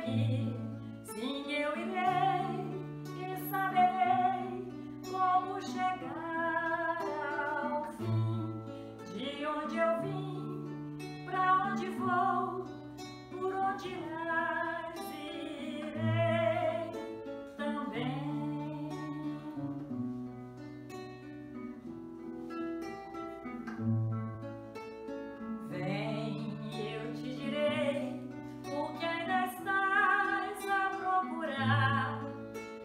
seguir, sim, eu irei e saberei como chegar ao fim. De onde eu vim, pra onde vou, por onde mais irei também. Vem e eu te direi o que ainda estás a procurar.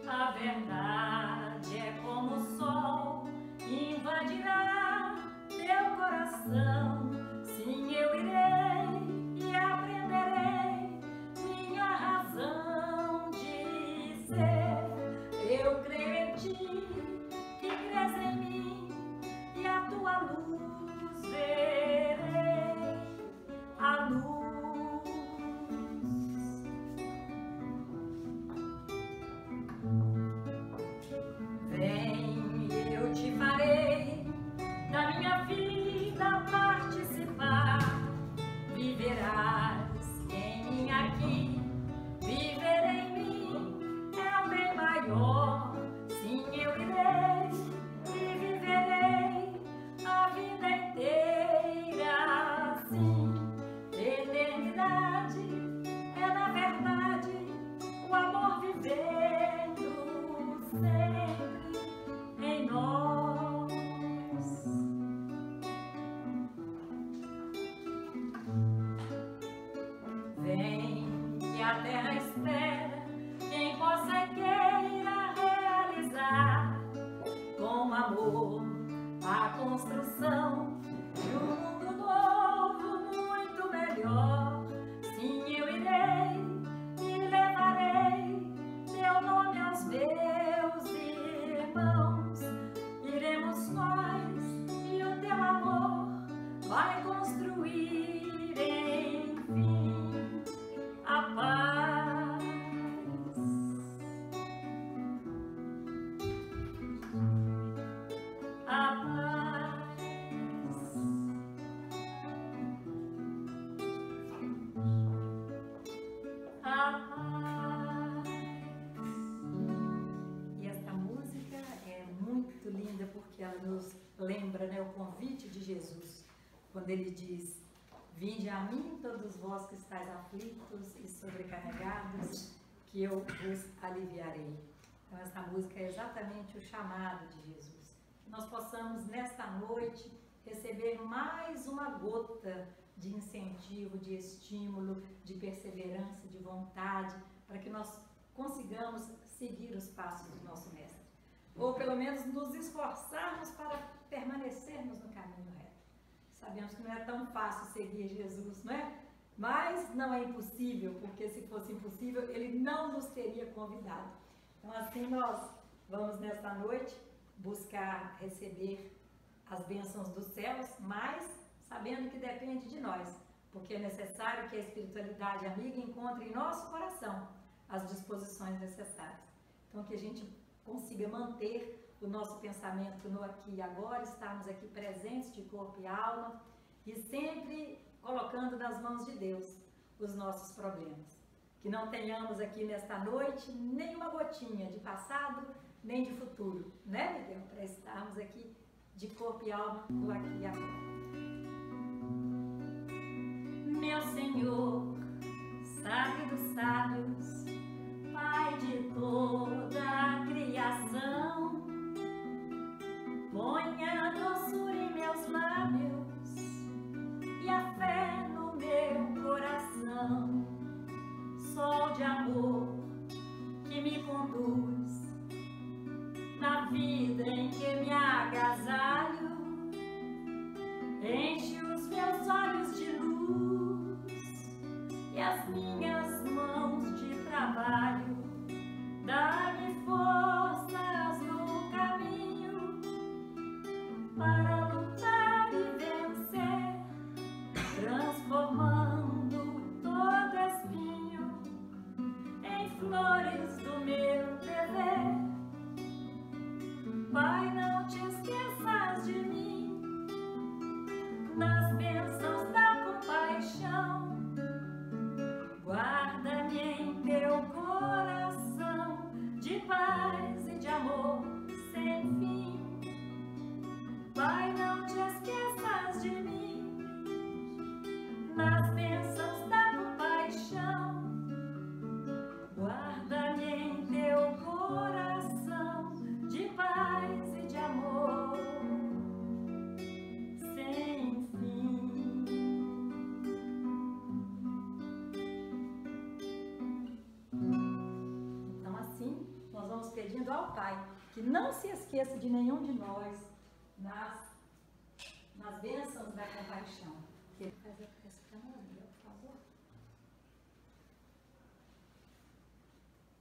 A verdade é como o sol, invadirá teu coração. Sim, eu irei e aprenderei minha razão de ser. Eu creio em ti, que crês em mim, e a tua luz verei, a luz. Vem, eu te farei da minha vida participar. Viverás em mim aqui, viver em mim é o bem maior. Sim, eu irei e viverei a vida inteira. Sim, eternidade é na verdade o amor vivendo sempre em nós. Vem que a terra espera quem possa e queira realizar com amor a construção de um mundo novo, muito melhor. Sim, eu irei e levarei teu nome aos meus irmãos. Iremos nós e o teu amor vai construir enfim a paz. A paz. A paz. E esta música é muito linda porque ela nos lembra, né, o convite de Jesus, quando ele diz: vinde a mim todos vós que estáis aflitos e sobrecarregados, que eu vos aliviarei. Então essa música é exatamente o chamado de Jesus. Que nós possamos nesta noite receber mais uma gota de incentivo, de estímulo, de perseverança, de vontade, para que nós consigamos seguir os passos do nosso Mestre. Ou pelo menos nos esforçarmos para permanecermos no caminho reto. Sabemos que não é tão fácil seguir Jesus, não é? Mas não é impossível, porque se fosse impossível, Ele não nos teria convidado. Então assim nós vamos nesta noite buscar receber as bênçãos dos céus, mas sabendo que depende de nós, porque é necessário que a espiritualidade amiga encontre em nosso coração as disposições necessárias. Então que a gente consiga manter o nosso pensamento no aqui e agora, estarmos aqui presentes de corpo e alma e sempre colocando nas mãos de Deus os nossos problemas. Que não tenhamos aqui nesta noite nenhuma gotinha de passado nem de futuro, né, Miguel? Para estarmos aqui de corpo e alma no aqui e agora. Meu Senhor, sábio dos sábios, Pai de toda a criação, ponha doçura em meus lábios e a fé no meu coração. Sol de amor que me conduz na vida em que me agasalho, enche os meus olhos de luz e as minhas mãos de trabalho. Dá-me forças no caminho para lutar e vencer, transformando todo espinho em flores do meu dever. Pai, não te esqueças de mim nas bênçãos da compaixão. Guarda-me em teu pedindo ao Pai que não se esqueça de nenhum de nós nas bênçãos da compaixão. Que ele faz essa canônica, por favor.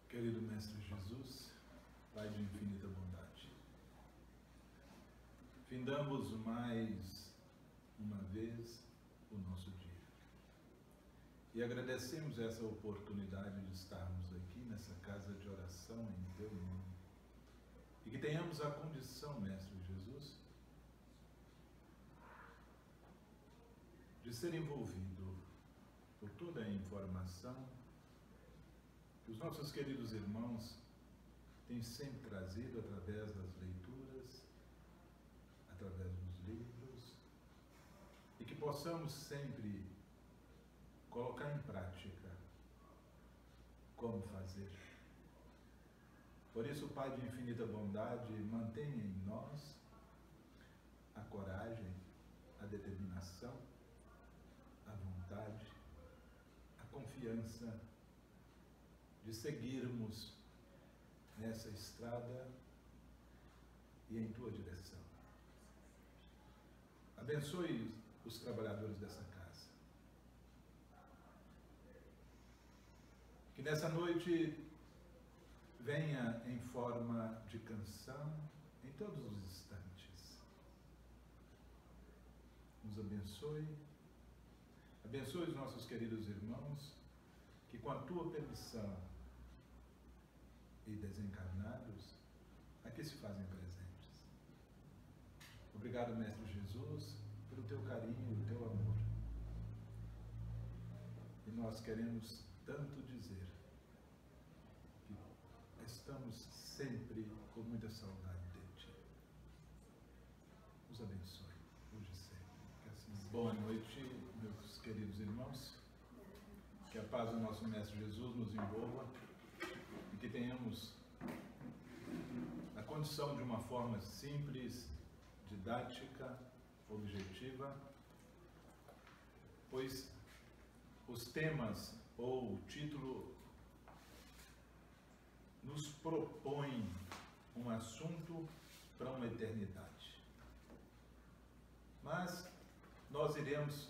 Querido Mestre Jesus, Pai de infinita bondade, findamos mais uma vez o nosso dia e agradecemos essa oportunidade de estarmos aqui nessa casa de oração em Teu nome e que tenhamos a condição, Mestre Jesus, de ser envolvido por toda a informação que os nossos queridos irmãos têm sempre trazido através das leituras, através dos livros, e que possamos sempre colocar em prática como fazer. Por isso, Pai de infinita bondade, mantenha em nós a coragem, a determinação, a vontade, a confiança de seguirmos nessa estrada e em Tua direção. Abençoe os trabalhadores dessa casa. Que nessa noite venha em forma de canção em todos os instantes. Nos abençoe. Abençoe os nossos queridos irmãos que com a Tua permissão e desencarnados aqui se fazem presentes. Obrigado, Mestre Jesus, pelo Teu carinho e o Teu amor. E nós queremos tanto dizer que estamos sempre com muita saudade de Ti. Nos abençoe, hoje e sempre. Que assim seja. Boa noite, meus queridos irmãos. Que a paz do nosso Mestre Jesus nos envolva e que tenhamos a condição de uma forma simples, didática, objetiva, pois os temas ou o título nos propõe um assunto para uma eternidade. Mas nós iremos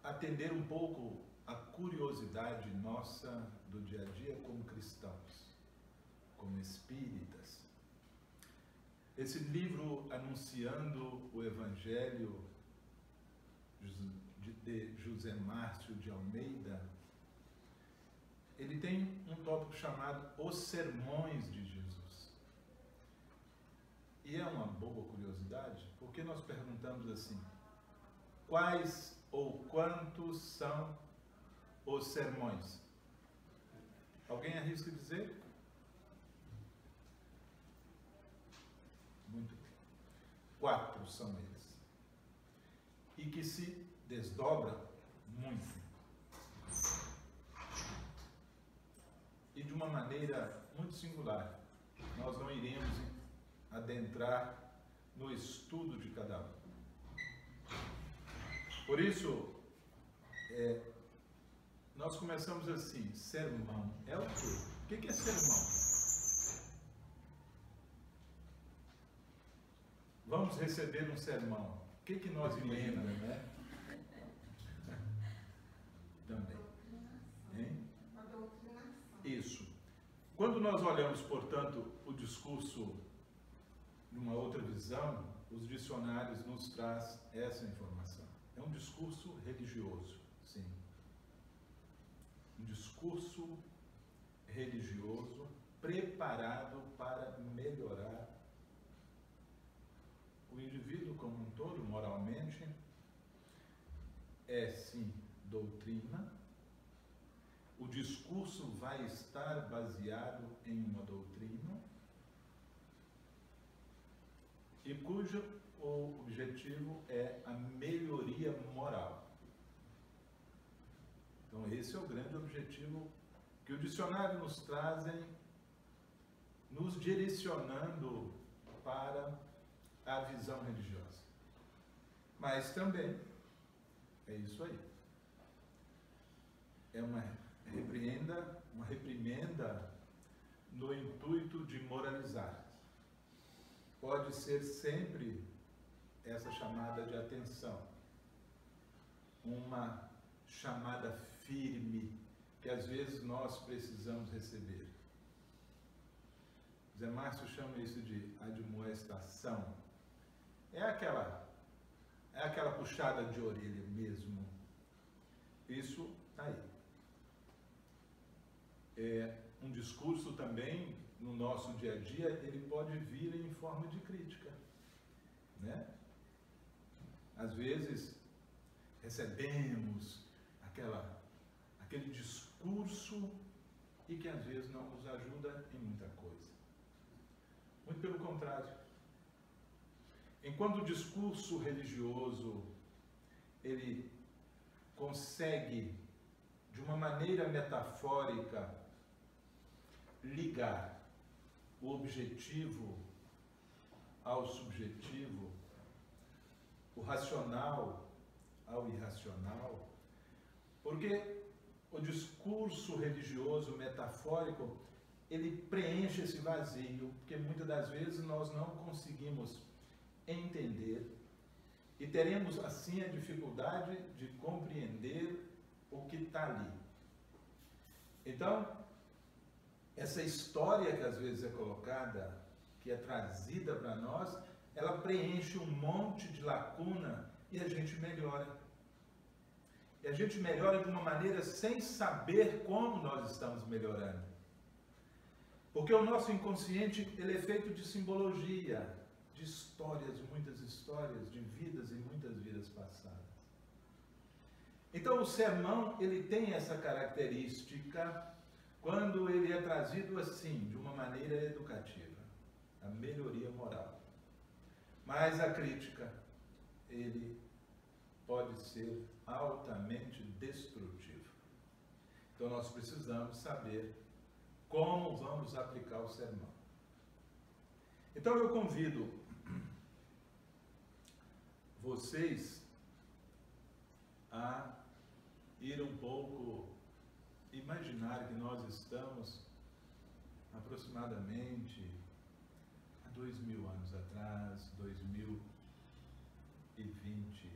atender um pouco a curiosidade nossa do dia a dia como cristãos, como espíritas. Esse livro anunciando o Evangelho de José Márcio de Almeida, ele tem um tópico chamado Os Sermões de Jesus. E é uma boa curiosidade, porque nós perguntamos assim: quais ou quantos são os sermões? Alguém arrisca dizer? Muito bem. 4 são eles. E que se desdobra muito. E de uma maneira muito singular. Nós não iremos adentrar no estudo de cada um. Por isso, nós começamos assim: sermão é o quê? O que é sermão? Vamos receber um sermão. O que nós lemos, né? Também. Hein? Isso. Quando nós olhamos, portanto, o discurso numa outra visão, os dicionários nos trazem essa informação. É um discurso religioso, sim. Um discurso religioso preparado para melhorar o indivíduo como um todo, moralmente. É, sim, doutrina. O discurso vai estar baseado em uma doutrina e cujo o objetivo é a melhoria moral. Então esse é o grande objetivo que o dicionário nos trazem, nos direcionando para a visão religiosa. Mas também é isso aí. É uma reprimenda no intuito de moralizar. Pode ser sempre essa chamada de atenção, uma chamada firme que às vezes nós precisamos receber. Zé Márcio chama isso de admoestação. É aquela puxada de orelha mesmo. Isso está aí. Um discurso também, no nosso dia a dia, ele pode vir em forma de crítica, né? Às vezes, recebemos aquele discurso e que às vezes não nos ajuda em muita coisa. Muito pelo contrário. Enquanto o discurso religioso, ele consegue, de uma maneira metafórica, ligar o objetivo ao subjetivo, o racional ao irracional, porque o discurso religioso metafórico, ele preenche esse vazio, porque muitas das vezes nós não conseguimos entender e teremos assim a dificuldade de compreender o que está ali. Então, essa história que às vezes é colocada, que é trazida para nós, ela preenche um monte de lacuna e a gente melhora. E a gente melhora de uma maneira sem saber como nós estamos melhorando. Porque o nosso inconsciente, ele é feito de simbologia, de histórias, muitas histórias, de vidas e muitas vidas passadas. Então o sermão, ele tem essa característica quando ele é trazido assim, de uma maneira educativa, a melhoria moral. Mas a crítica, ele pode ser altamente destrutivo. Então nós precisamos saber como vamos aplicar o sermão. Então eu convido vocês a ir um pouco, imaginar que nós estamos aproximadamente há 2000 anos atrás, 2020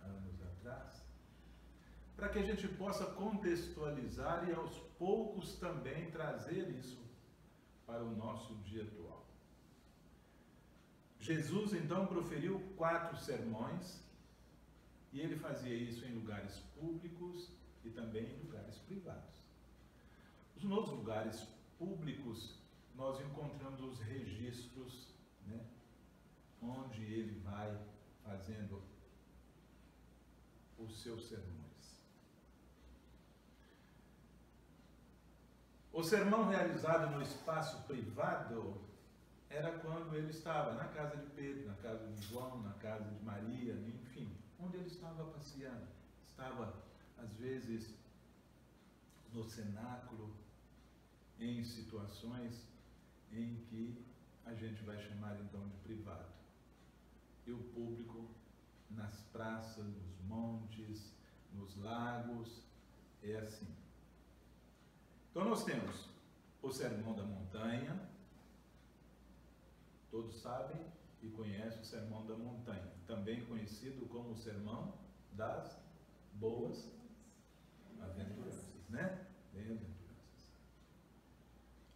anos atrás, para que a gente possa contextualizar e aos poucos também trazer isso para o nosso dia atual. Jesus então proferiu 4 sermões e ele fazia isso em lugares públicos e também em lugares privados. Nos lugares públicos nós encontramos os registros, né, onde ele vai fazendo os seus sermões. O sermão realizado no espaço privado era quando ele estava na casa de Pedro, na casa de João, na casa de Maria, enfim, onde ele estava passeando. Estava, às vezes, no cenáculo, em situações em que a gente vai chamar então de privado. E o público nas praças, nos montes, nos lagos, é assim. Então nós temos o Sermão da Montanha, todos sabem e conhecem o Sermão da Montanha, também conhecido como o Sermão das Boas Aventuranças, né? Bem-aventuranças.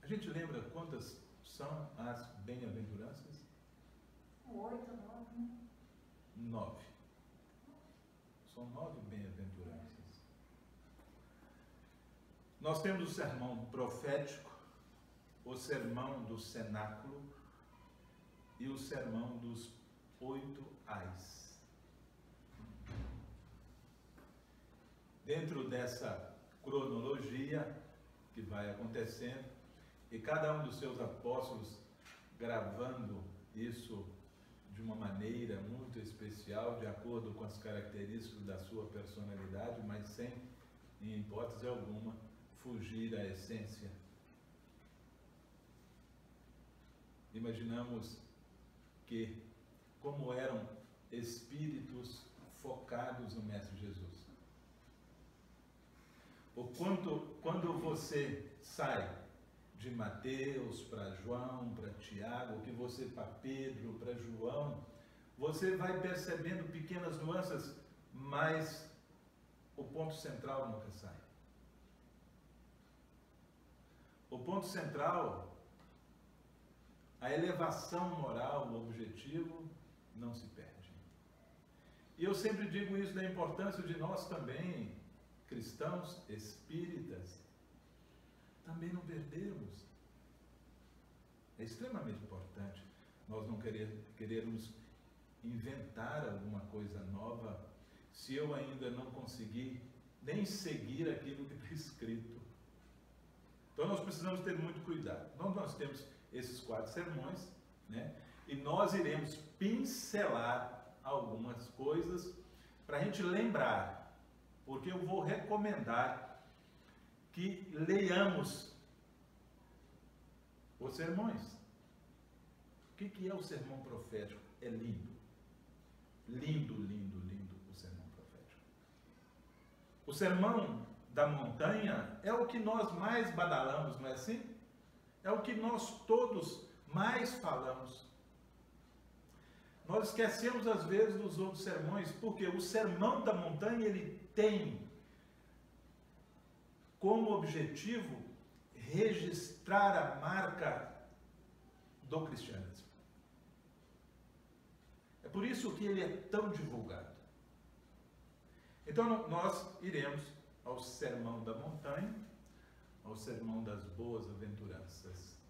A gente lembra quantas são as bem-aventuranças? 8, 9, né? 9. São 9 bem-aventuranças. Nós temos o sermão profético, o sermão do cenáculo e o sermão dos 8 ais. Dentro dessa cronologia que vai acontecendo, e cada um dos seus apóstolos gravando isso de uma maneira muito especial, de acordo com as características da sua personalidade, mas sem, em hipótese alguma, fugir à essência. Imaginamos que, como eram espíritos focados no Mestre Jesus. O quanto, quando você sai de Mateus para João, para Tiago, o que você para Pedro, para João, você vai percebendo pequenas nuances, mas o ponto central nunca sai. O ponto central, a elevação moral, o objetivo, não se perde. E eu sempre digo isso da importância de nós também, cristãos, espíritas, também não perdermos. É extremamente importante nós não querermos inventar alguma coisa nova se eu ainda não conseguir nem seguir aquilo que está escrito. Então nós precisamos ter muito cuidado. Nós temos esses 4 sermões, né? E nós iremos pincelar algumas coisas para a gente lembrar, porque eu vou recomendar que leiamos os sermões. O que é o sermão profético? É lindo. Lindo, lindo, lindo o sermão profético. O sermão da montanha é o que nós mais badalamos, não é assim? É o que nós todos mais falamos. Nós esquecemos às vezes dos outros sermões, porque o sermão da montanha ele tem como objetivo registrar a marca do cristianismo. É por isso que ele é tão divulgado. Então nós iremos ao sermão da montanha, ao sermão das boas aventuranças.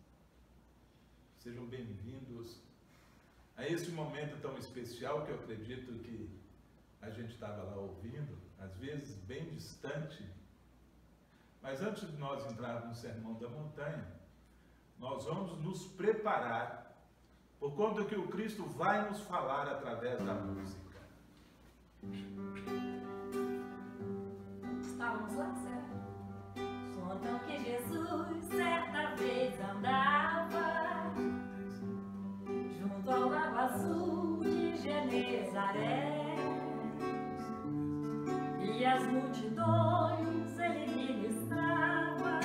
Sejam bem-vindos a esse momento tão especial que eu acredito que a gente estava lá ouvindo, às vezes bem distante. Mas antes de nós entrarmos no sermão da montanha, nós vamos nos preparar por conta que o Cristo vai nos falar através da música. Estávamos lá, certo? Contam que Jesus certa vez andava junto ao lago azul de Genezaré, e as multidões ele ministrava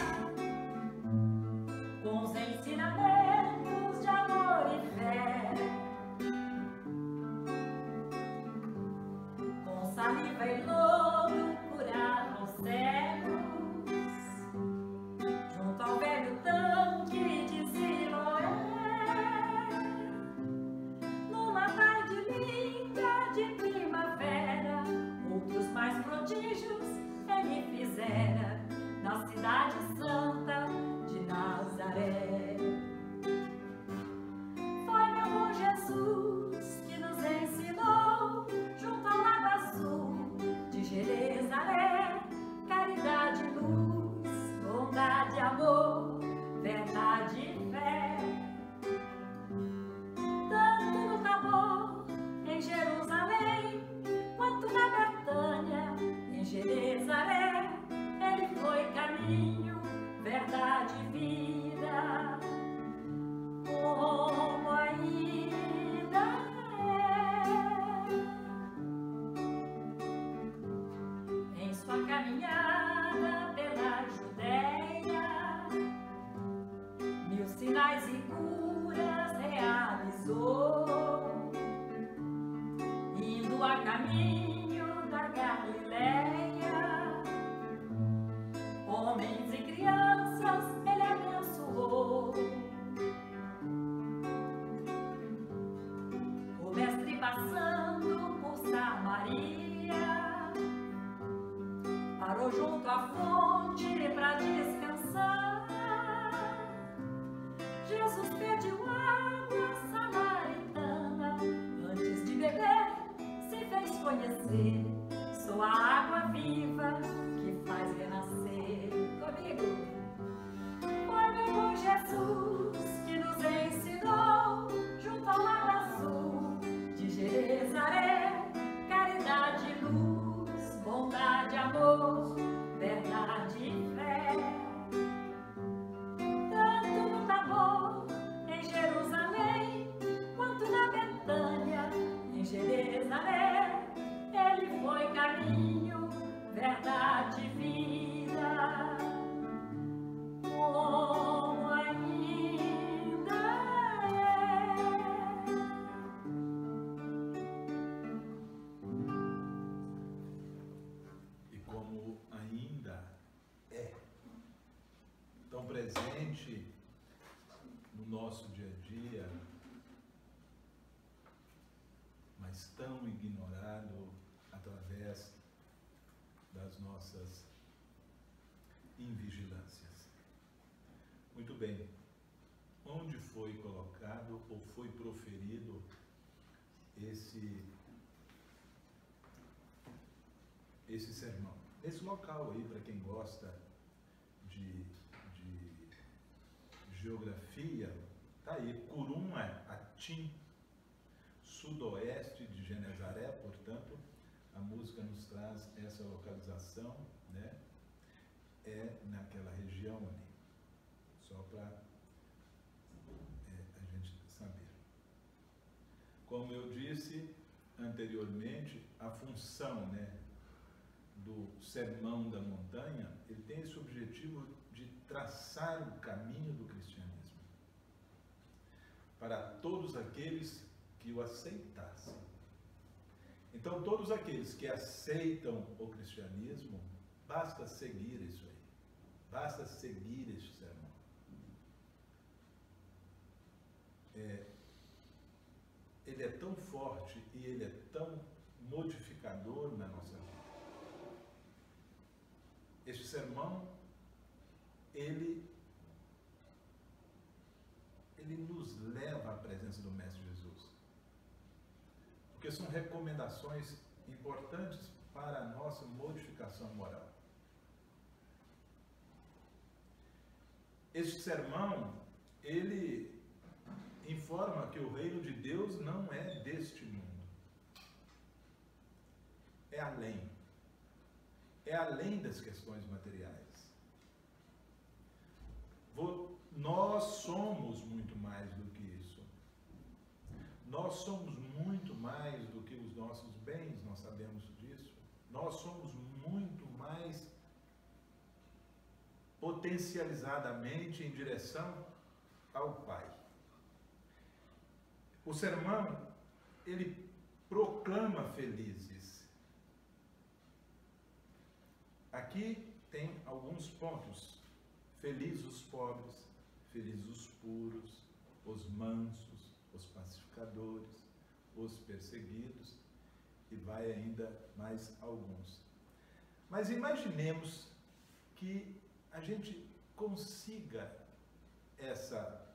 com os ensinamentos de amor e fé, com saliva e lodo curava os cegos, junto ao velho tanque de Siloé. Numa tarde linda de primavera, outros mais prodígios ele fizera na cidade santa de Nazaré. Foi meu bom Jesus que nos ensinou junto ao lago azul de Genezaré, caridade, luz, bondade, amor, verdade e fé. Tanto no Tabor, em Jerusalém, quanto na Betânia, em Genezaré, ele foi caminho, verdade e vida, como ainda é. Em sua caminhada pela Judéia, 1000 sinais e curas realizou, indo a caminho da Galileia, homens e crianças ele abençoou. O mestre passando por Samaria, parou junto à fonte para descansar. Jesus pediu água samaritana, antes de beber se fez conhecer. Sou a água viva que faz renascer. Comigo. Foi meu bom Jesus que nos ensinou junto ao lago azul de Genezaré, caridade, luz, bondade, amor, verdade e fé. Tanto no Tabor, em Jerusalém, quanto na Betânia, em Genezaré, ele foi caminho, verdade e vida. Como como ainda é tão presente no nosso dia a dia, mas tão ignorado através das nossas invigilâncias. Muito bem, onde foi colocado ou foi proferido esse sermão? Esse local aí, para quem gosta de geografia, tá aí, Curuma Atim, sudoeste de Genezaré, portanto, a música nos traz essa localização, né? É naquela região ali, só para a gente saber. Como eu disse anteriormente, a função, né, do Sermão da Montanha, ele tem esse objetivo de traçar o caminho do cristianismo para todos aqueles que o aceitassem. Então, todos aqueles que aceitam o cristianismo, basta seguir isso aí, basta seguir este sermão. Ele é tão forte e ele é tão modificador na nossa vida. Este sermão, ele nos leva à presença do Mestre Jesus. Porque são recomendações importantes para a nossa modificação moral. Este sermão, ele informa que o reino de Deus não é deste mundo. É além. É além das questões materiais. Nós somos muito mais do que isso. Nós somos muito mais do que os nossos bens, nós sabemos disso. Nós somos muito mais potencializadamente em direção ao Pai. O sermão, ele proclama felizes. Aqui tem alguns pontos. Felizes os pobres, felizes os puros, os mansos, os pacificadores, os perseguidos, e vai ainda mais alguns. Mas imaginemos que a gente consiga essa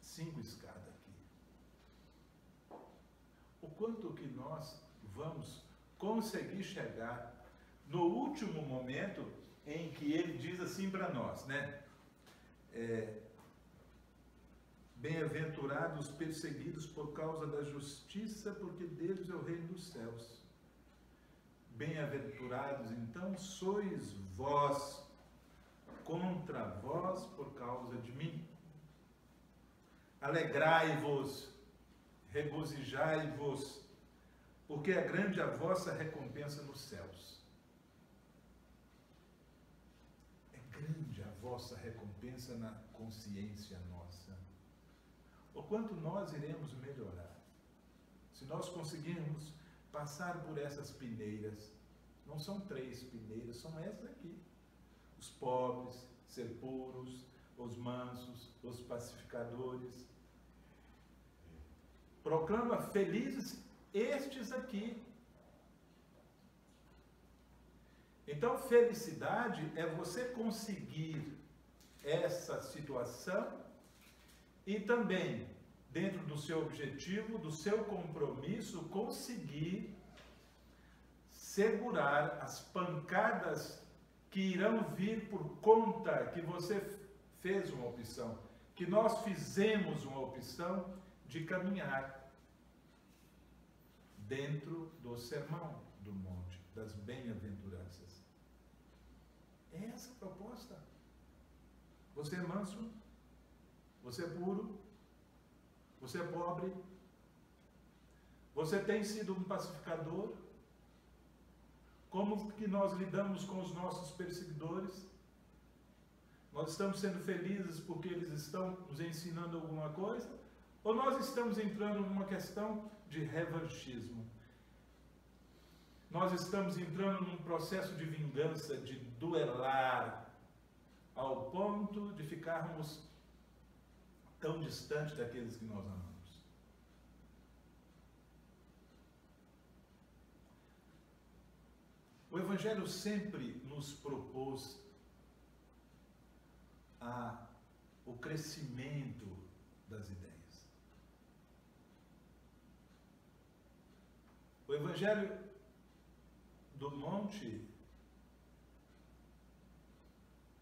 5 escadas aqui. O quanto que nós vamos conseguir chegar no último momento em que ele diz assim para nós, né? Bem-aventurados os perseguidos por causa da justiça, porque deles é o reino dos céus. Bem-aventurados, então, sois vós, contra vós por causa de mim. Alegrai-vos, regozijai-vos, porque é grande a vossa recompensa nos céus. Grande a vossa recompensa na consciência nossa. O quanto nós iremos melhorar, se nós conseguirmos passar por essas peneiras. Não são 3 peneiras, são essas aqui. Os pobres, ser puros, os mansos, os pacificadores. Proclama felizes estes aqui. Então, felicidade é você conseguir essa situação e também, dentro do seu objetivo, do seu compromisso, conseguir segurar as pancadas que irão vir por conta que você fez uma opção, que nós fizemos uma opção de caminhar dentro do sermão do monte, das bem-aventuranças. É essa a proposta. Você é manso, você é puro, você é pobre, você tem sido um pacificador. Como que nós lidamos com os nossos perseguidores? Nós estamos sendo felizes porque eles estão nos ensinando alguma coisa? Ou nós estamos entrando numa questão de revanchismo? nós estamos entrando num processo de vingança, de duelar, ao ponto de ficarmos tão distantes daqueles que nós amamos. O Evangelho sempre nos propôs o crescimento das ideias. O Evangelho do Monte,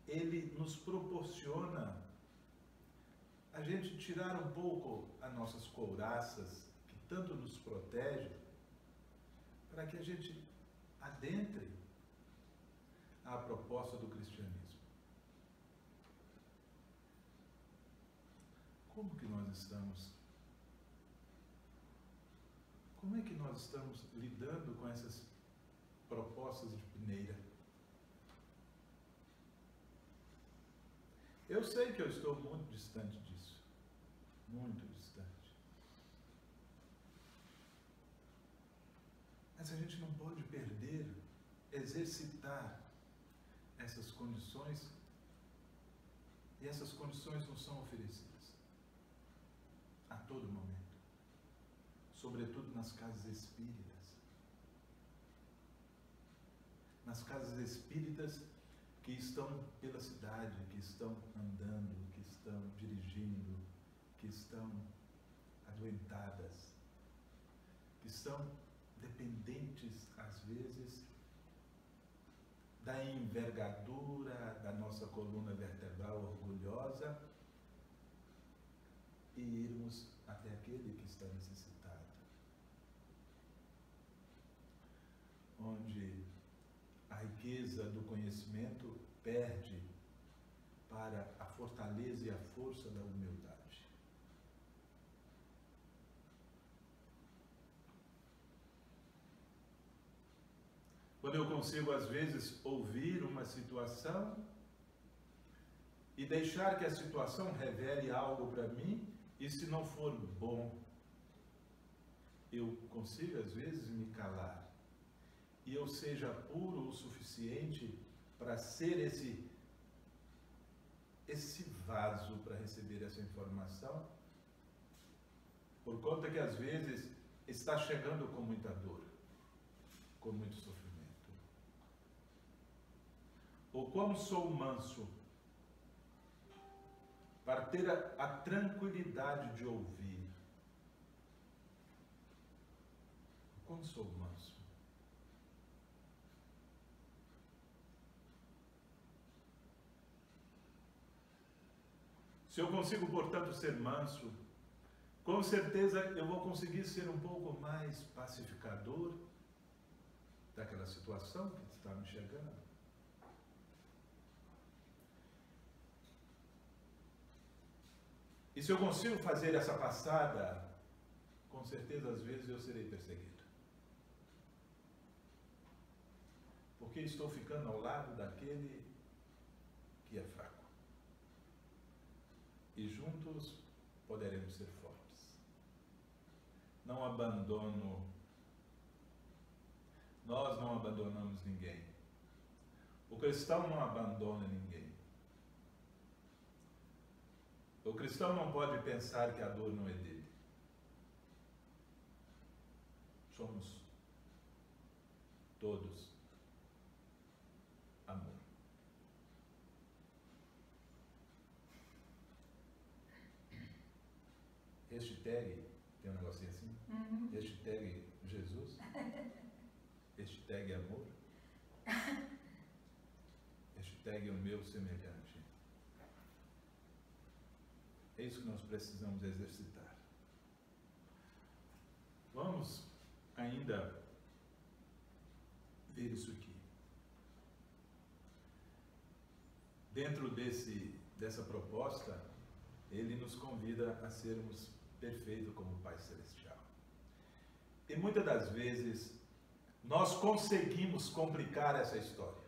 ele nos proporciona a gente tirar um pouco as nossas couraças, que tanto nos protegem, para que a gente adentre a proposta do cristianismo. Como é que nós estamos lidando com essas propostas de peneira? Eu sei que eu estou muito distante disso, muito distante. Mas a gente não pode perder, exercitar essas condições, e essas condições não são oferecidas a todo momento, sobretudo nas casas espíritas. Nas casas espíritas que estão pela cidade, que estão andando, que estão dirigindo, que estão adoentadas, que são dependentes, às vezes, da envergadura da nossa coluna vertebral orgulhosa e irmos até aquele que está necessitado. Onde a riqueza do conhecimento perde para a fortaleza e a força da humildade. Quando eu consigo, às vezes, ouvir uma situação e deixar que a situação revele algo para mim, e se não for bom, eu consigo, às vezes, me calar. E eu seja puro o suficiente para ser esse vaso para receber essa informação, por conta que, às vezes, está chegando com muita dor, com muito sofrimento. Ou como sou manso para ter a tranquilidade de ouvir. Como sou manso. Se eu consigo, portanto, ser manso, com certeza eu vou conseguir ser um pouco mais pacificador daquela situação que está me chegando. E se eu consigo fazer essa passada, com certeza, às vezes, eu serei perseguido. Porque estou ficando ao lado daquele que é fraco. E juntos poderemos ser fortes. Não abandono. Nós não abandonamos ninguém. O cristão não abandona ninguém. O cristão não pode pensar que a dor não é dele. Somos todos amor. Hashtag, tem um negocinho assim? Uhum. Hashtag Jesus. Hashtag amor. Hashtag o meu semelhante. É isso que nós precisamos exercitar. Vamos ainda ver isso aqui. Dentro dessa proposta, ele nos convida a sermos perfeitos como o Pai Celestial. E muitas das vezes, nós conseguimos complicar essa história.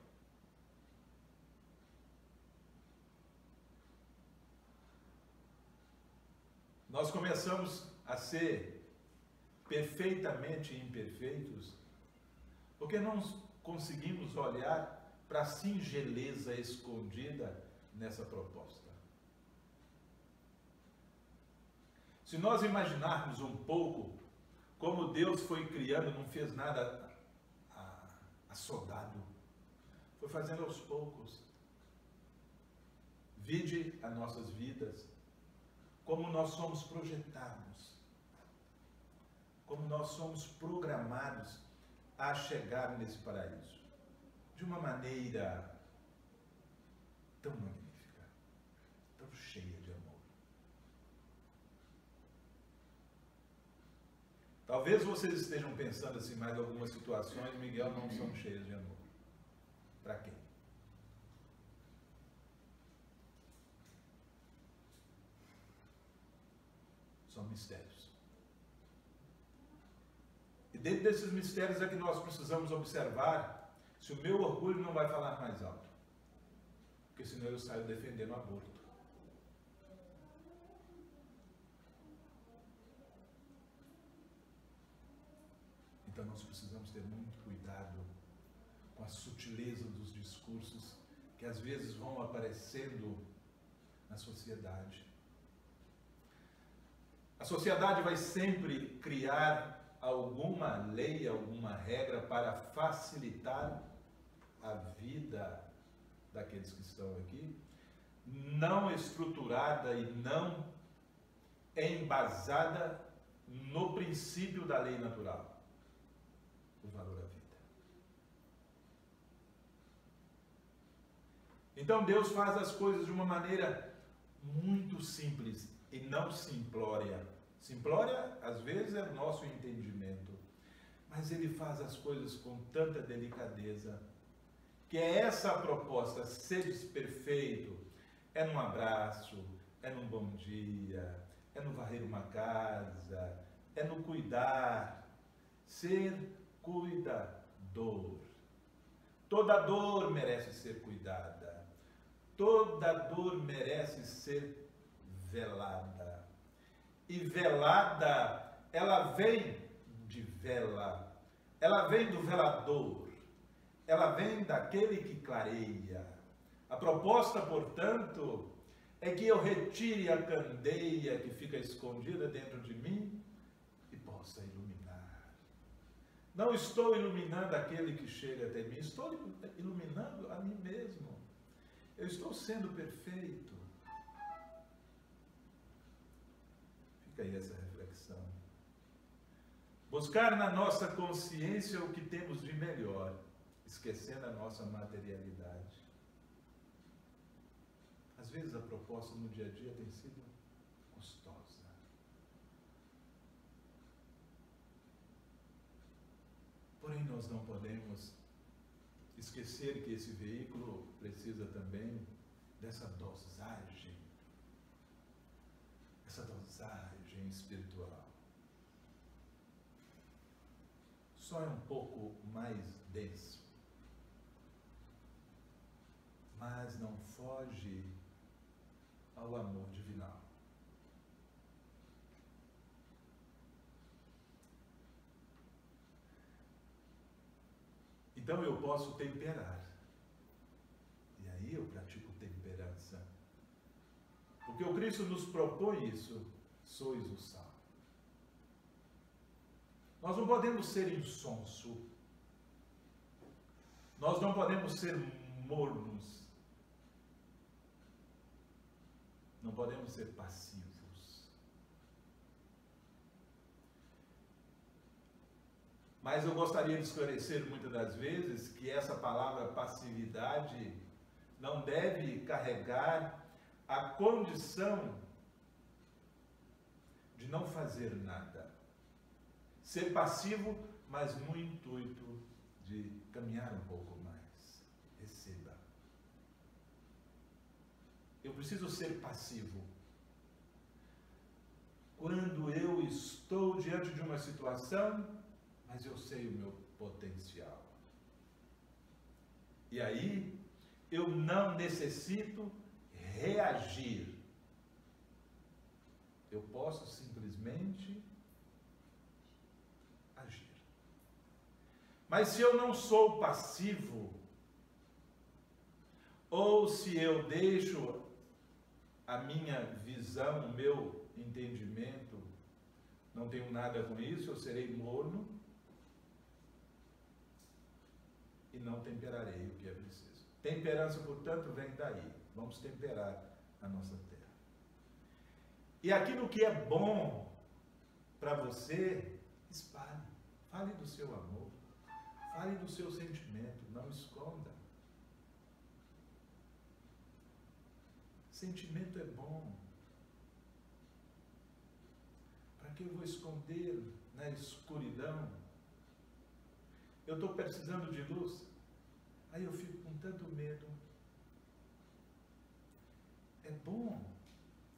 Nós começamos a ser perfeitamente imperfeitos Porque não conseguimos olhar para a singeleza escondida nessa proposta. Se nós imaginarmos um pouco como Deus foi criando, não fez nada assodado, foi fazendo aos poucos. Vide as nossas vidas, como nós somos projetados, como nós somos programados a chegar nesse paraíso, de uma maneira tão magnífica, tão cheia de amor. Talvez vocês estejam pensando assim, mas algumas situações, Miguel, não são cheias de amor. Para quem? São mistérios. E dentro desses mistérios é que nós precisamos observar se o meu orgulho não vai falar mais alto. Porque senão eu saio defendendo o aborto. Então nós precisamos ter muito cuidado com a sutileza dos discursos que às vezes vão aparecendo na sociedade. A sociedade vai sempre criar alguma lei, alguma regra para facilitar a vida daqueles que estão aqui, não estruturada e não embasada no princípio da lei natural, o valor à vida. Então Deus faz as coisas de uma maneira muito simples e não simplória. Simplória, às vezes, é o nosso entendimento, mas Ele faz as coisas com tanta delicadeza, que é essa a proposta: seres perfeito, é num abraço, é num bom dia, é no varrer uma casa, é no cuidar, ser cuidador. Toda dor merece ser cuidada, toda dor merece ser velada. E velada, ela vem de vela, ela vem do velador, ela vem daquele que clareia. A proposta, portanto, é que eu retire a candeia que fica escondida dentro de mim e possa iluminar. Não estou iluminando aquele que chega até mim, estou iluminando a mim mesmo. Eu estou sendo perfeito. Fica aí essa reflexão. Buscar na nossa consciência o que temos de melhor, esquecendo a nossa materialidade. Às vezes a proposta no dia a dia tem sido custosa. Porém, nós não podemos esquecer que esse veículo precisa também dessa dosagem espiritual. Só é um pouco mais denso, mas não foge ao amor divinal. Então eu posso temperar, e aí eu pratico temperança, porque o Cristo nos propõe isso: sois o sal. Nós não podemos ser insonso, nós não podemos ser mornos, não podemos ser passivos. Mas eu gostaria de esclarecer muitas das vezes que essa palavra passividade não deve carregar a condição de não fazer nada. Ser passivo, mas no intuito de caminhar um pouco mais. Receba. Eu preciso ser passivo quando eu estou diante de uma situação, mas eu sei o meu potencial. E aí, eu não necessito reagir. Eu posso simplesmente agir. Mas se eu não sou passivo, ou se eu deixo a minha visão, o meu entendimento, não tenho nada com isso, eu serei morno e não temperarei o que é preciso. Temperança, portanto, vem daí. Vamos temperar a nossa terra. E aquilo que é bom para você, espalhe. Fale do seu amor. Fale do seu sentimento. Não esconda. Sentimento é bom. Para que eu vou esconder na escuridão? Eu estou precisando de luz. Aí eu fico com tanto medo. É bom,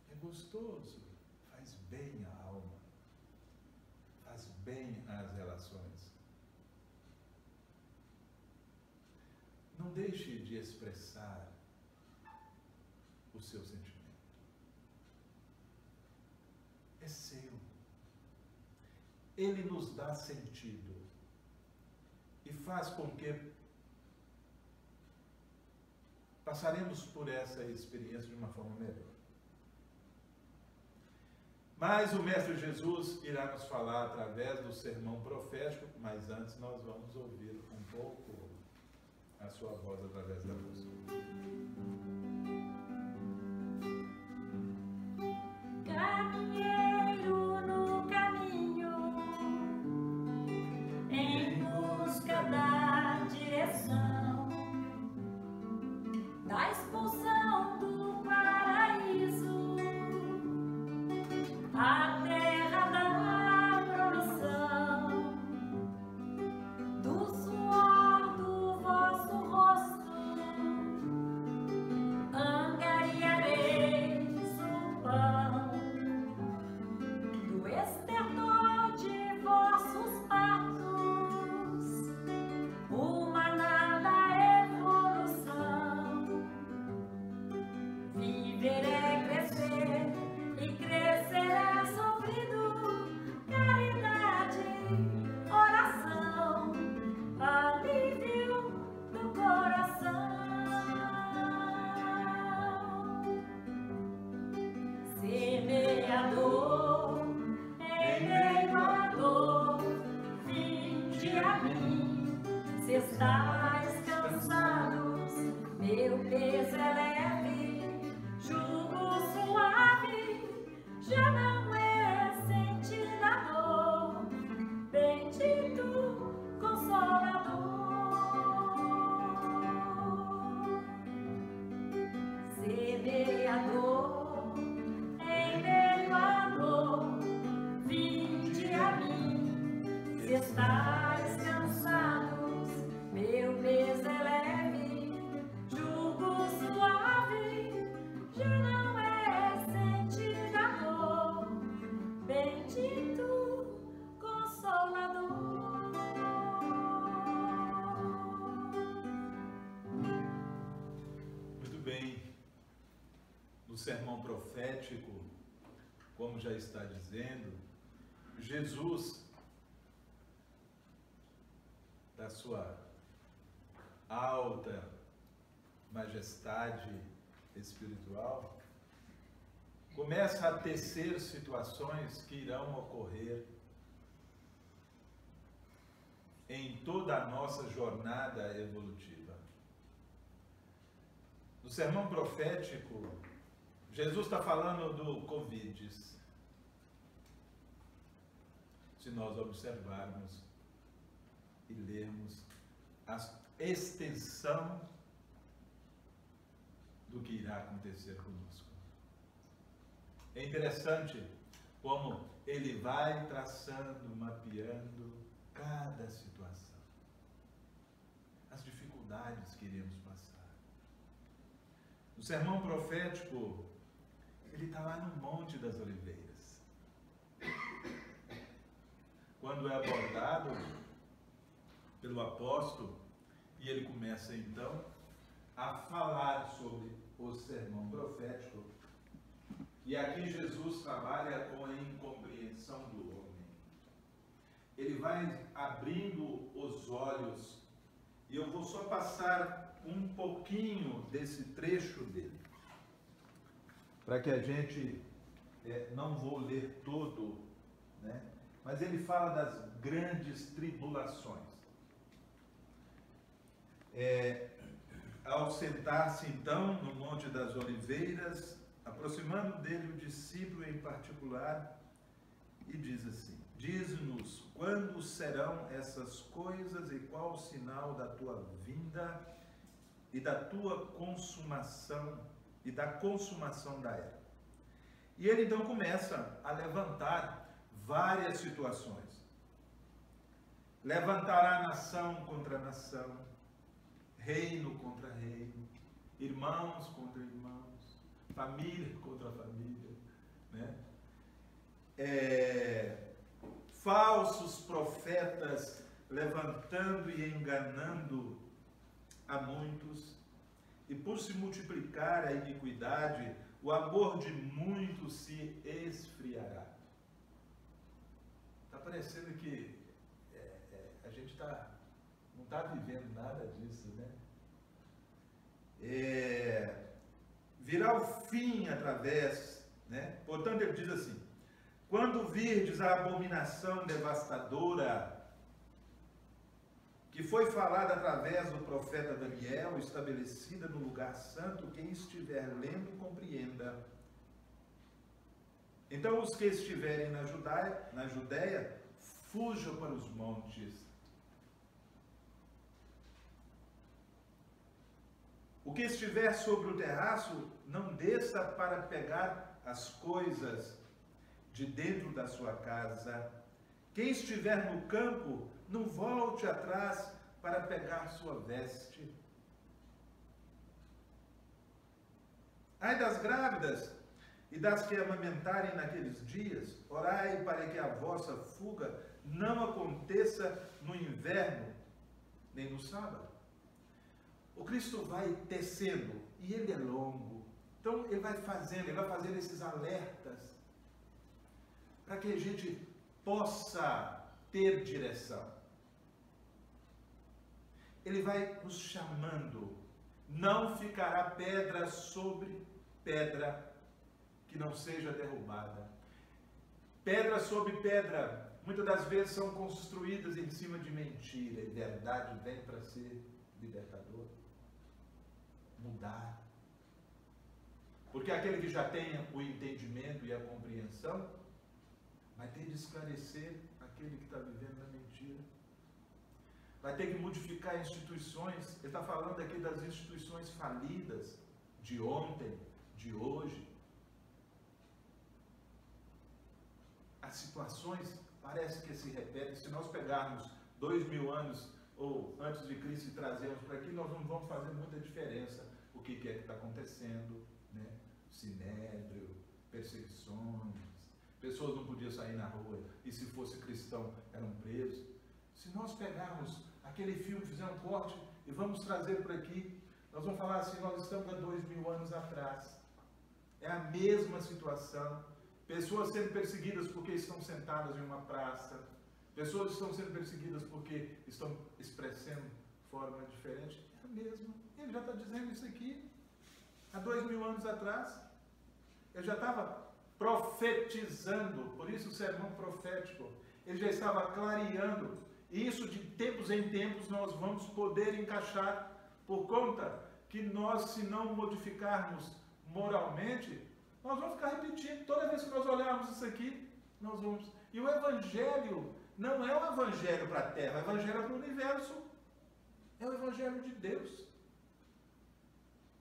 é gostoso, faz bem à alma, faz bem às relações. Não deixe de expressar o seu sentimento. É seu. Ele nos dá sentido e faz com que passaremos por essa experiência de uma forma melhor. Mas o Mestre Jesus irá nos falar através do sermão profético, mas antes nós vamos ouvir um pouco a sua voz através da música. Caminheiro no caminho, em busca da direção, da expulsão do paraíso, a terra da promissão, do suor do vosso rosto, angariareis o pão, do estertor de vossos partos, o maná da evolução. Viver é crescer e crescer é sofrido, caridade, oração, alívio do coração. Semeador, em meio à dor, vinde a mim, se estáis cansados, meu peso é leve, jugo suave, já não é sentido a dor, bendito Consolador. Semeador, em meio à dor, vinde a mim, se estáis cansados, meu peso é leve, jugo suave, já não é sentido a dor, bendito Consolador. Muito bem. No sermão profético, como já está dizendo, Jesus, da sua alta majestade espiritual, começa a tecer situações que irão ocorrer em toda a nossa jornada evolutiva. No sermão profético, Jesus está falando do Covid. Se nós observarmos e lermos a extensão do que irá acontecer conosco. É interessante como ele vai traçando, mapeando cada situação, as dificuldades que iremos passar. No sermão profético, ele está lá no Monte das Oliveiras. Quando é abordado pelo apóstolo, e ele começa então a falar sobre o sermão profético, e aqui Jesus trabalha com a incompreensão do homem. ele vai abrindo os olhos. E eu vou só passar um pouquinho desse trecho dele, para que a gente, não vou ler todo, né? Mas ele fala das grandes tribulações. Ao sentar-se então no Monte das Oliveiras, aproximando dele o discípulo em particular, e diz assim: diz-nos quando serão essas coisas e qual o sinal da tua vinda e da tua consumação e da consumação da era. E ele então começa a levantar várias situações. Levantará nação contra nação, reino contra reino, irmãos contra irmãos, família contra família, né? Falsos profetas levantando e enganando a muitos, e por se multiplicar a iniquidade, o amor de muitos se esfriará. Está parecendo que a gente não está vivendo nada disso, né? Virá o fim através, né? Portanto, ele diz assim: quando virdes a abominação devastadora que foi falada através do profeta Daniel, estabelecida no lugar santo, quem estiver lendo, compreenda. Então, os que estiverem na Judéia, fujam para os montes. O que estiver sobre o terraço, não desça para pegar as coisas de dentro da sua casa. Quem estiver no campo, não volte atrás para pegar sua veste. Ai das grávidas e das que amamentarem naqueles dias, orai para que a vossa fuga não aconteça no inverno, nem no sábado. O Cristo vai tecendo, e ele é longo. Então ele vai fazendo esses alertas, para que a gente possa ter direção. Ele vai nos chamando. Não ficará pedra sobre pedra que não seja derrubada. Pedra sobre pedra, muitas das vezes são construídas em cima de mentira, e verdade vem para ser libertador, mudar. Porque aquele que já tem o entendimento e a compreensão, vai ter de esclarecer aquele que está vivendo na mentira. Vai ter que modificar instituições. Ele está falando aqui das instituições falidas, de ontem, de hoje. As situações parece que se repetem. Se nós pegarmos 2000 anos ou antes de Cristo e trazermos para aqui, nós não vamos fazer muita diferença o que é que está acontecendo, né? Sinédrio, perseguições, pessoas não podiam sair na rua e se fosse cristão eram presos. Se nós pegarmos aquele filme, fizer um corte e vamos trazer para aqui, nós vamos falar assim: nós estamos há 2000 anos atrás. É a mesma situação. Pessoas sendo perseguidas porque estão sentadas em uma praça. Pessoas estão sendo perseguidas porque estão expressando forma diferente. É a mesma. Ele já está dizendo isso aqui há 2000 anos atrás. Ele já estava profetizando, por isso o sermão profético. Ele já estava clareando. E isso de tempos em tempos nós vamos poder encaixar, por conta que nós, se não modificarmos moralmente, nós vamos ficar repetindo. Toda vez que nós olharmos isso aqui, nós vamos... E o Evangelho não é o Evangelho para a Terra, é o Evangelho para o universo. É o Evangelho de Deus.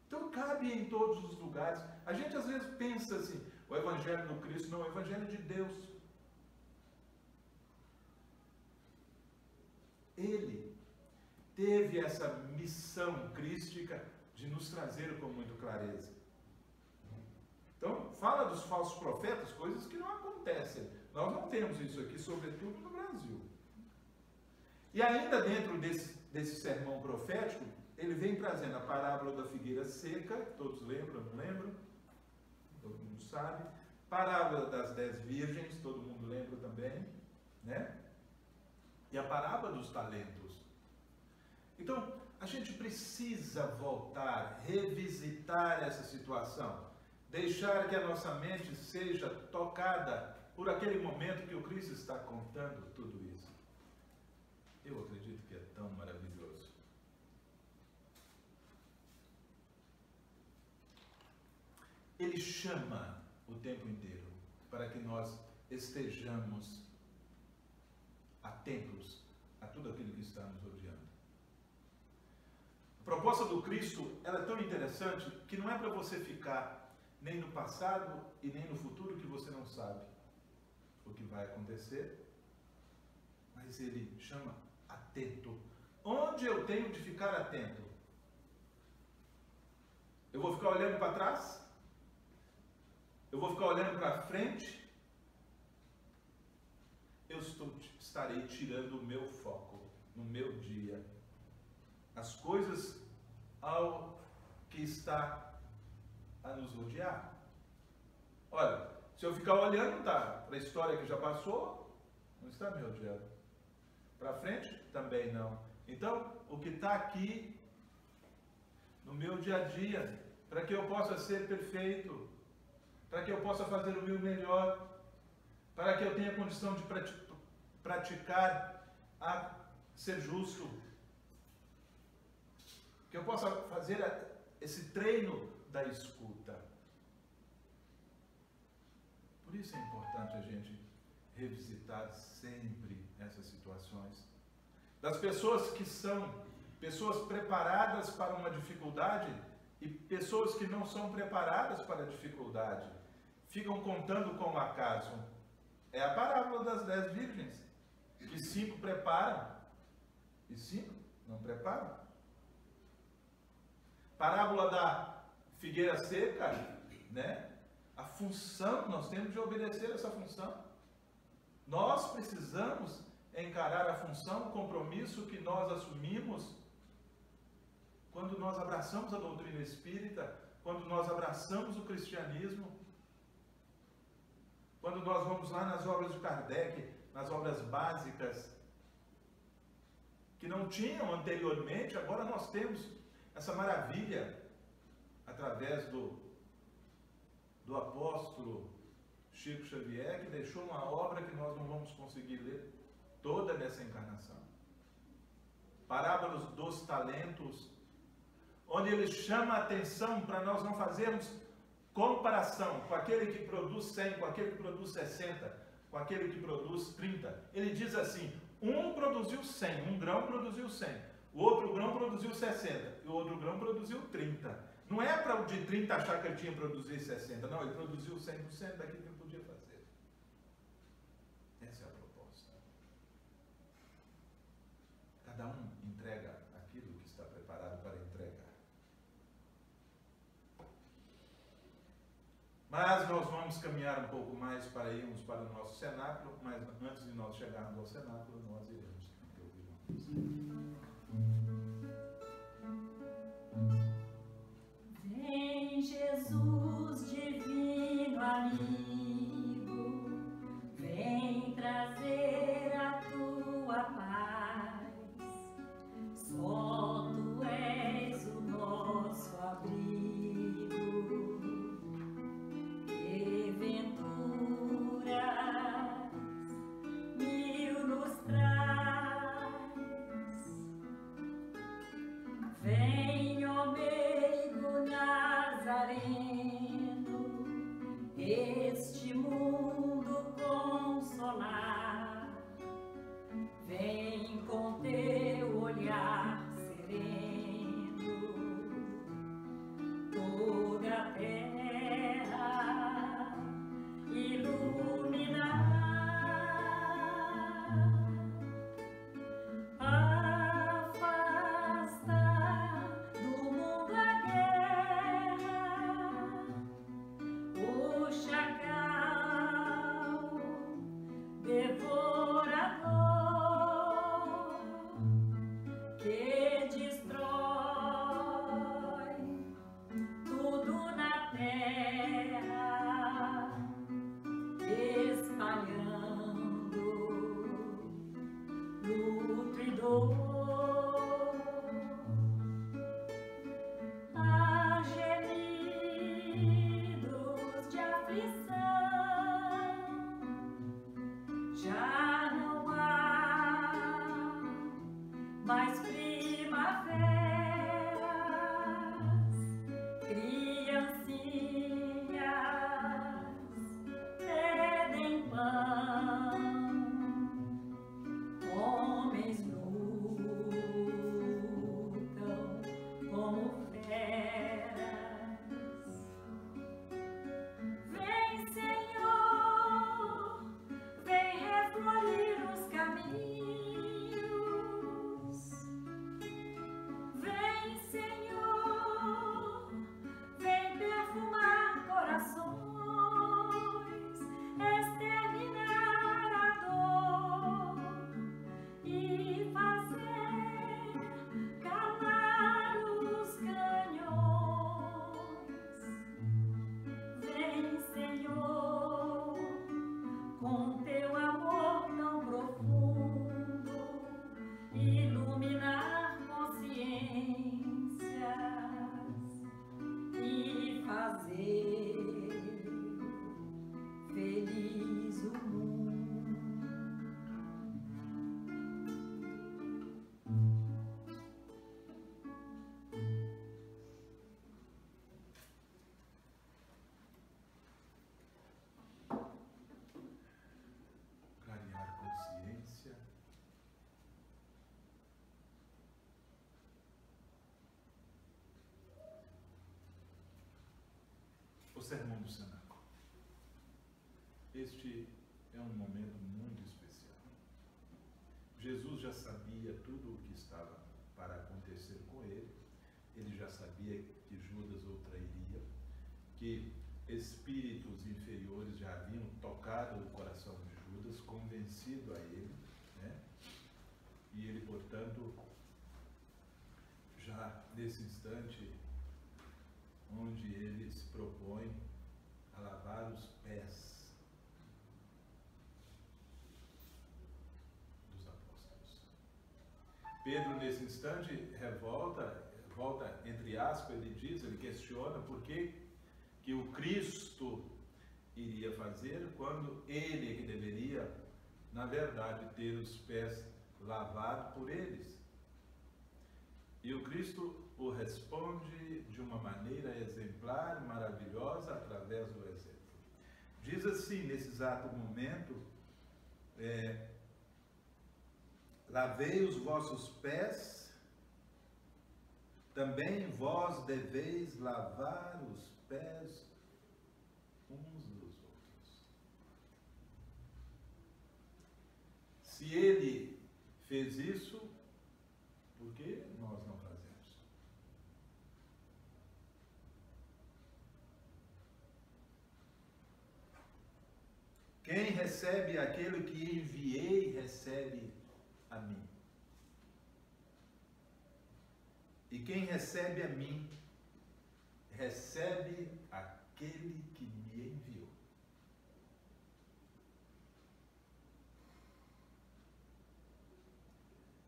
Então cabe em todos os lugares. A gente às vezes pensa assim, o Evangelho do Cristo, não, é o Evangelho de Deus. Ele teve essa missão crística de nos trazer com muita clareza. Então, fala dos falsos profetas, coisas que não acontecem. Nós não temos isso aqui, sobretudo no Brasil. E ainda dentro desse sermão profético, ele vem trazendo a parábola da figueira seca, todos lembram, não lembram? Todo mundo sabe. Parábola das 10 virgens, todo mundo lembra também, né? e a parábola dos talentos. Então, a gente precisa voltar, revisitar essa situação, deixar que a nossa mente seja tocada por aquele momento que o Cristo está contando tudo isso. Eu acredito que é tão maravilhoso. Ele chama o tempo inteiro para que nós estejamos atentos a tudo aquilo que está nos rodeando. A proposta do Cristo, ela é tão interessante que não é para você ficar nem no passado e nem no futuro que você não sabe o que vai acontecer, mas ele chama atento. Onde eu tenho de ficar atento? Eu vou ficar olhando para trás? Eu vou ficar olhando para frente? Eu estarei tirando o meu foco no meu dia, as coisas ao que está a nos rodear. Olha, se eu ficar olhando para a história que já passou, não está me rodeando. Para frente, também não. Então, o que está aqui no meu dia a dia, para que eu possa ser perfeito, para que eu possa fazer o meu melhor, para que eu tenha condição de praticar a ser justo, que eu possa fazer esse treino da escuta. Por isso é importante a gente revisitar sempre essas situações. Das pessoas que são pessoas preparadas para uma dificuldade e pessoas que não são preparadas para a dificuldade. Ficam contando como acaso. É a parábola das 10 virgens, que 5 preparam e 5 não preparam. Parábola da figueira seca, né? A função, nós temos de obedecer essa função. Nós precisamos encarar a função, o compromisso que nós assumimos quando nós abraçamos a doutrina espírita, quando nós abraçamos o cristianismo, quando nós vamos lá nas obras de Kardec, nas obras básicas, que não tinham anteriormente, agora nós temos essa maravilha, através do apóstolo Chico Xavier, que deixou uma obra que nós não vamos conseguir ler toda nessa encarnação. Parábolas dos talentos, onde ele chama a atenção para nós não fazermos comparação com aquele que produz 100, com aquele que produz 60, com aquele que produz 30. Ele diz assim, um produziu 100, um grão produziu 100, o outro grão produziu 60, e o outro grão produziu 30. Não é para o de 30 achar que ele tinha produzido 60, não, ele produziu 100% daquilo que ele podia fazer. Essa é a proposta. Cada um entrega aquilo que está preparado para entregar. Mas nós vamos caminhar um pouco mais para irmos para o nosso cenáculo, mas antes de nós chegarmos ao cenáculo, nós iremos ouvir uma música. Vem, Jesus, divino amigo, vem trazer a tua paz. Só tu és o nosso abrigo, que venturas mil nos traz. fazer feliz o mundo. Clarear consciência. O sermão do cenáculo. Este é um momento muito especial. Jesus já sabia tudo o que estava para acontecer com ele. Ele já sabia que Judas o trairia, que espíritos inferiores já haviam tocado o coração de Judas, convencido a ele, né? E ele, portanto, já nesse instante, onde ele se propõe a lavar os pés dos apóstolos. Pedro, nesse instante, volta, entre aspas, ele questiona por que o Cristo iria fazer quando ele é que deveria, na verdade, ter os pés lavados por eles. E o Cristo o responde de uma maneira exemplar, maravilhosa, através do exemplo. Diz assim, nesse exato momento, lavei os vossos pés, também vós deveis lavar os pés uns dos outros. Se ele fez isso, por que nós não fazemos? Quem recebe aquele que enviei, recebe a mim. E quem recebe a mim, recebe aquele que me enviou.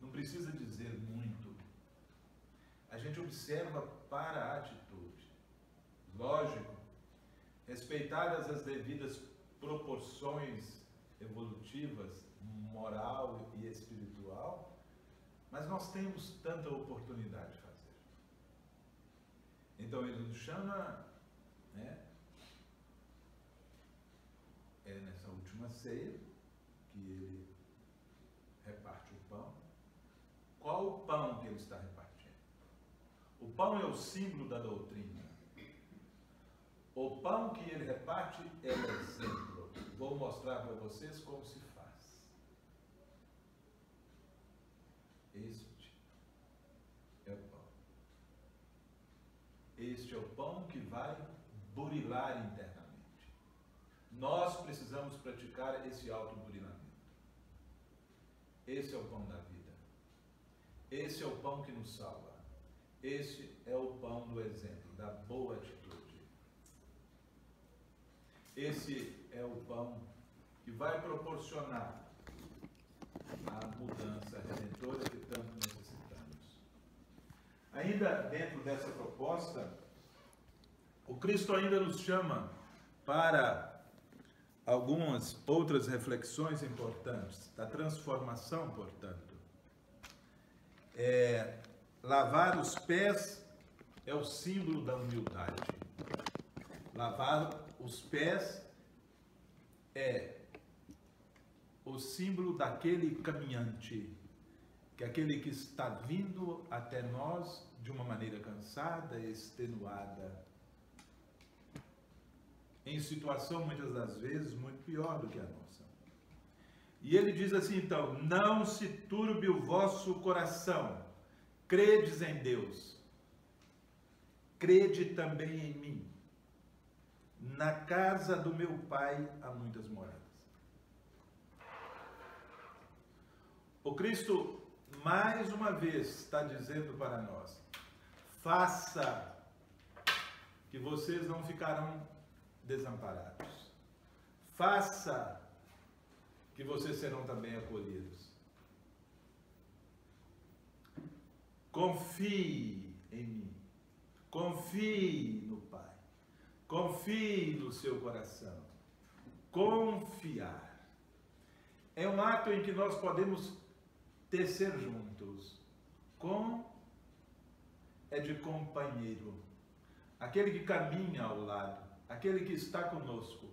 Não precisa dizer muito. A gente observa para a atitude. Lógico, respeitadas as devidas proporções evolutivas, moral e espiritual, mas nós temos tanta oportunidade de fazer. Então ele nos chama, né? É nessa última ceia que ele reparte o pão. Qual o pão que ele está repartindo? O pão é o símbolo da doutrina. O pão que ele reparte é o exemplo. Vou mostrar para vocês como se faz. Este é o pão. Este é o pão que vai burilar internamente. Nós precisamos praticar esse autoburilamento. Esse é o pão da vida. Esse é o pão que nos salva. Esse é o pão do exemplo, da boa atitude. Esse é o pão que vai proporcionar a mudança redentora que tanto necessitamos. Ainda dentro dessa proposta, o Cristo ainda nos chama para algumas outras reflexões importantes, da transformação, portanto. Lavar os pés é o símbolo da humildade. Lavar os pés é o símbolo daquele caminhante, que é aquele que está vindo até nós de uma maneira cansada, extenuada, em situação muitas das vezes muito pior do que a nossa. E ele diz assim, então, não se turbe o vosso coração, credes em Deus, crede também em mim. Na casa do meu Pai há muitas moradas. O Cristo, mais uma vez, está dizendo para nós, faça, que vocês não ficarão desamparados. Faça, que vocês serão também acolhidos. Confie em mim. Confie no Pai. Confie no seu coração. Confiar. É um ato em que nós podemos tecer juntos. É de companheiro. Aquele que caminha ao lado. Aquele que está conosco.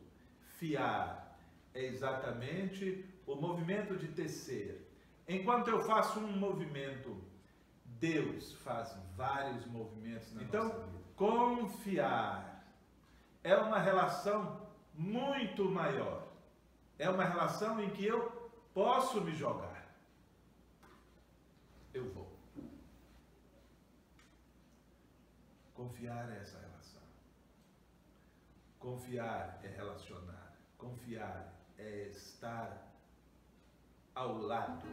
Fiar é exatamente o movimento de tecer. Enquanto eu faço um movimento, Deus faz vários movimentos na nossa vida. Confiar é uma relação muito maior. É uma relação em que eu posso me jogar. Eu vou. Confiar é essa relação. Confiar é relacionar. Confiar é estar ao lado.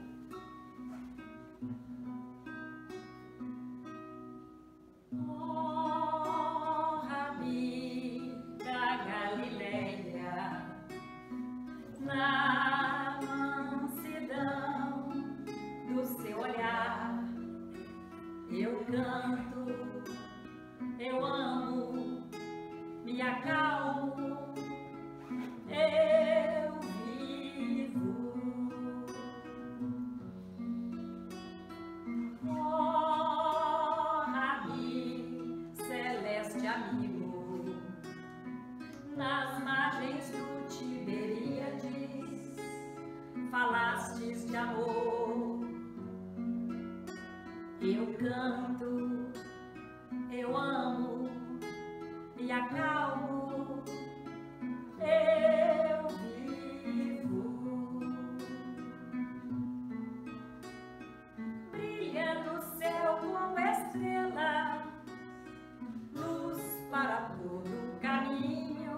Oh, Rabi da Galileia, na mansidão do seu olhar, eu canto, eu amo, me acalmo, eu vivo. Oh, Rabi, celeste amigo, nas margens do Tiberíades, falastes de amor. Eu canto, eu amo, me acalmo, eu vivo. Brilha no céu como estrela, luz para todo caminho.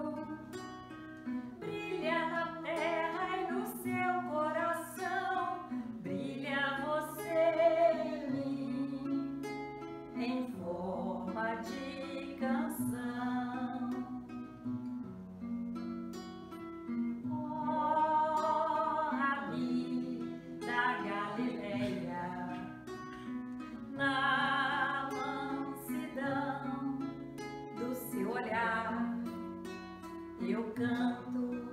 Brilha na terra e no seu coração, brilha você em mim, em forma de canção. Oh, Rabi da Galileia, na mansidão do seu olhar, eu canto,